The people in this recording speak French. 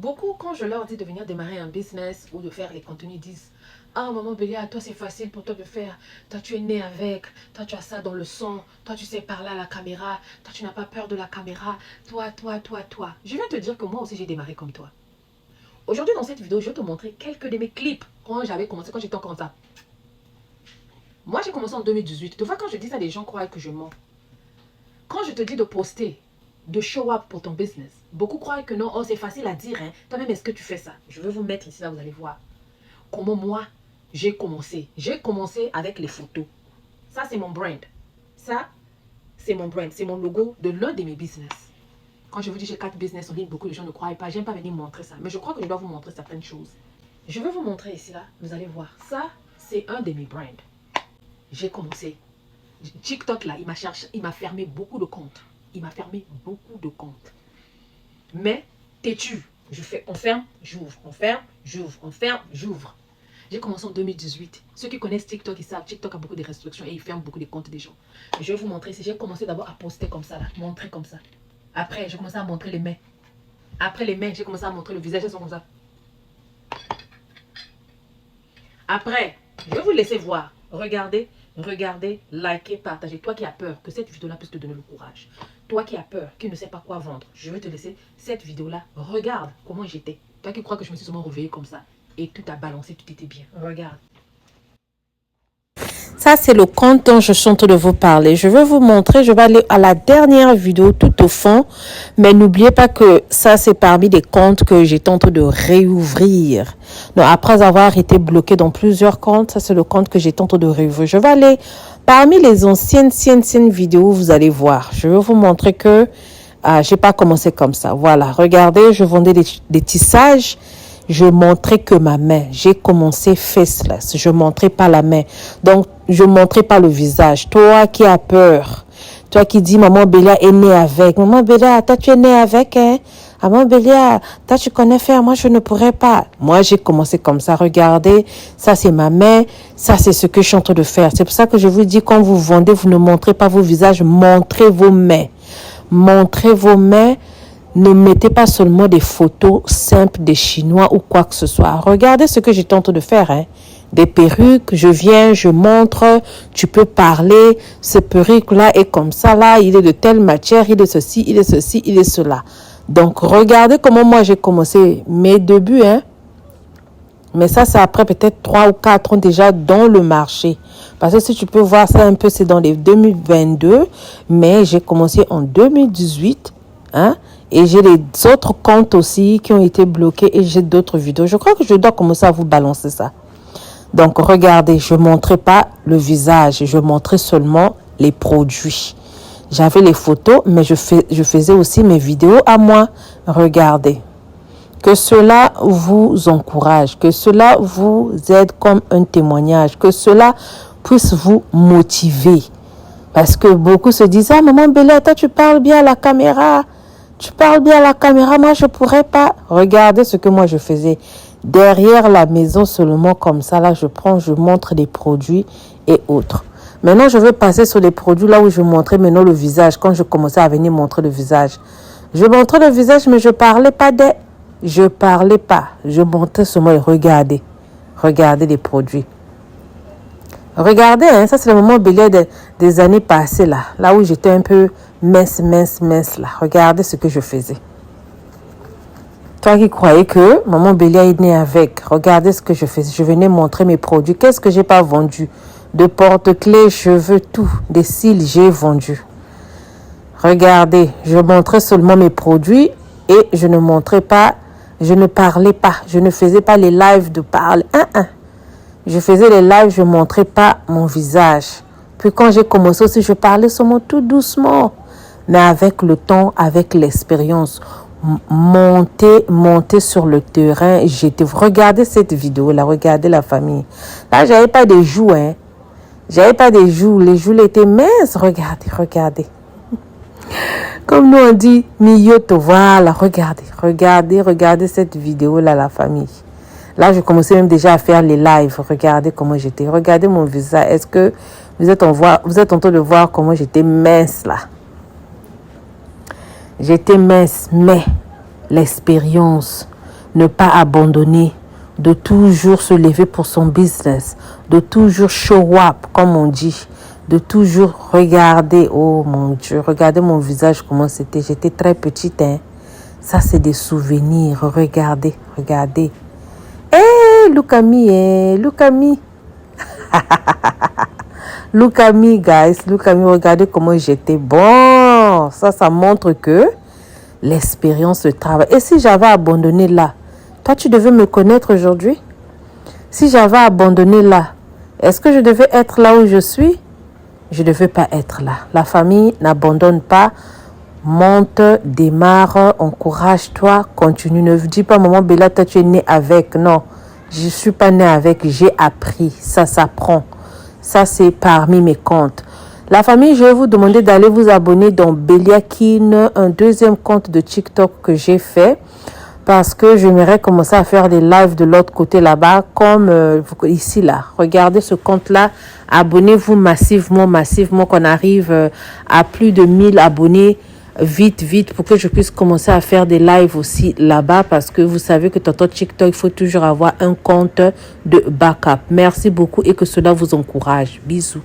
Beaucoup, quand je leur dis de venir démarrer un business ou de faire les contenus, disent: ah, maman Bélia, toi c'est facile pour toi de faire. Toi tu es né avec. Toi tu as ça dans le sang. Toi tu sais parler à la caméra. Toi tu n'as pas peur de la caméra. Toi. Je viens te dire que moi aussi j'ai démarré comme toi. Aujourd'hui dans cette vidéo, je vais te montrer quelques de mes clips quand j'avais commencé, quand j'étais encore comme ça. Moi j'ai commencé en 2018. Tu vois, quand je dis ça, les gens croient que je mens. Quand je te dis de poster, de show up pour ton business, beaucoup croient que non, oh c'est facile à dire, hein. Toi-même est-ce que tu fais ça? Je vais vous mettre ici, là vous allez voir comment moi j'ai commencé. J'ai commencé avec les photos. Ça c'est mon brand. Ça c'est mon brand, c'est mon logo de l'un de mes business. Quand je vous dis j'ai 4 business en ligne, beaucoup de gens ne croient pas. J'aime pas venir montrer ça, mais je crois que je dois vous montrer certaines choses. Je vais vous montrer ici là, vous allez voir. Ça c'est un de mes brands. J'ai commencé. TikTok là, il m'a fermé beaucoup de comptes. Il m'a fermé beaucoup de comptes. Mais têtu, on ferme, j'ouvre, on ferme, j'ouvre, on ferme, j'ouvre. J'ai commencé en 2018. Ceux qui connaissent TikTok, ils savent, TikTok a beaucoup de restrictions et il ferme beaucoup de comptes des gens. Je vais vous montrer ici. J'ai commencé d'abord à poster comme ça, là, montrer comme ça. Après, j'ai commencé à montrer les mains. Après les mains, j'ai commencé à montrer le visage, elles sont comme ça. Après, je vais vous laisser voir. Regardez, likez, partagez. Toi qui as peur que cette vidéo-là puisse te donner le courage. Toi qui as peur, qui ne sais pas quoi vendre. Je vais te laisser cette vidéo-là. Regarde comment j'étais. Toi qui crois que je me suis seulement réveillée comme ça. Et tout a balancé, tout était bien. Regarde. Ça, c'est le compte dont je suis en train de vous parler. Je vais vous montrer, je vais aller à la dernière vidéo tout au fond. Mais n'oubliez pas que ça, c'est parmi les comptes que j'étais en train de réouvrir. Donc, après avoir été bloqué dans plusieurs comptes, ça, c'est le compte que j'étais en train de réouvrir. Je vais aller parmi les anciennes vidéos, vous allez voir. Je vais vous montrer que j'ai pas commencé comme ça. Voilà, regardez, je vendais des tissages. Je montrais que ma main. J'ai commencé faceless. Je montrais pas la main. Donc, je montrais pas le visage. Toi qui as peur. Toi qui dis, maman Bélia est née avec. Maman Bélia, toi tu es née avec, hein? Maman Bélia, toi tu connais faire. Moi, je ne pourrais pas. Moi, j'ai commencé comme ça. Regardez, ça c'est ma main. Ça c'est ce que je suis en train de faire. C'est pour ça que je vous dis, quand vous vendez, vous ne montrez pas vos visages. Montrez vos mains. Montrez vos mains. Ne mettez pas seulement des photos simples des Chinois ou quoi que ce soit. Regardez ce que j'ai tenté de faire. Hein. Des perruques, je viens, je montre, tu peux parler. Ce perruque-là est comme ça, là, il est de telle matière, il est ceci, il est ceci, il est cela. Donc, regardez comment moi j'ai commencé mes débuts. Hein. Mais ça, c'est après peut-être 3 ou 4 ans déjà dans le marché. Parce que si tu peux voir ça un peu, c'est dans les 2022. Mais j'ai commencé en 2018. Hein. Et j'ai les autres comptes aussi qui ont été bloqués et j'ai d'autres vidéos. Je crois que je dois commencer à vous balancer ça. Donc, regardez, je ne montrais pas le visage. Je montrais seulement les produits. J'avais les photos, mais je faisais aussi mes vidéos à moi. Regardez. Que cela vous encourage, que cela vous aide comme un témoignage, que cela puisse vous motiver. Parce que beaucoup se disent, ah, maman Bélia, toi, tu parles bien à la caméra. Tu parles bien à la caméra, moi je pourrais pas. Regardez ce que moi je faisais. Derrière la maison seulement comme ça, là je montre les produits et autres. Maintenant je vais passer sur les produits là où je montrais maintenant le visage. Quand je commençais à venir montrer le visage. Je montrais le visage mais je parlais pas des... Je parlais pas. Je montrais seulement et regardez. Regardez les produits. Regardez, hein, ça c'est le moment Bélia des années passées là. Là où j'étais un peu mince là. Regardez ce que je faisais. Toi qui croyais que maman Bélia est née avec. Regardez ce que je faisais. Je venais montrer mes produits. Qu'est-ce que j'ai pas vendu? De porte-clés, cheveux, tout. Des cils, j'ai vendu. Regardez, je montrais seulement mes produits et je ne montrais pas, je ne parlais pas. Je ne faisais pas les lives de parler. Je faisais les lives, je ne montrais pas mon visage. Puis quand j'ai commencé aussi, je parlais seulement tout doucement. Mais avec le temps, avec l'expérience, monter sur le terrain, regardez cette vidéo-là, regardez la famille. Là, j'avais pas des joues, hein. J'avais pas des joues, les joues étaient minces. Regardez. Comme nous on dit, Miyoto, voilà, regardez cette vidéo-là, la famille. Là, je commençais même déjà à faire les lives. Regardez comment j'étais. Regardez mon visage. Est-ce que vous êtes en train de voir comment j'étais mince là? J'étais mince, mais l'expérience, ne pas abandonner, de toujours se lever pour son business, de toujours show up, comme on dit, de toujours regarder, oh mon Dieu, regardez mon visage, comment c'était, j'étais très petite, hein. Ça, c'est des souvenirs, regardez, regardez. Hey, look at me, look at me. Look at me, guys, look at me, regardez comment j'étais bon. Ça montre que l'expérience, le travail. Et si j'avais abandonné là, toi, tu devais me connaître aujourd'hui? Si j'avais abandonné là, est-ce que je devais être là où je suis? Je ne devais pas être là. La famille n'abandonne pas. Monte, démarre, encourage-toi, continue. Ne dis pas, maman Bella, toi, tu es née avec. Non, je ne suis pas née avec. J'ai appris. Ça s'apprend. Ça, c'est parmi mes comptes. La famille, je vais vous demander d'aller vous abonner dans Beliakin, un deuxième compte de TikTok que j'ai fait. Parce que j'aimerais commencer à faire des lives de l'autre côté là-bas, comme ici là. Regardez ce compte-là. Abonnez-vous massivement, qu'on arrive à plus de 1000 abonnés. Vite, pour que je puisse commencer à faire des lives aussi là-bas. Parce que vous savez que dans TikTok, il faut toujours avoir un compte de backup. Merci beaucoup et que cela vous encourage. Bisous.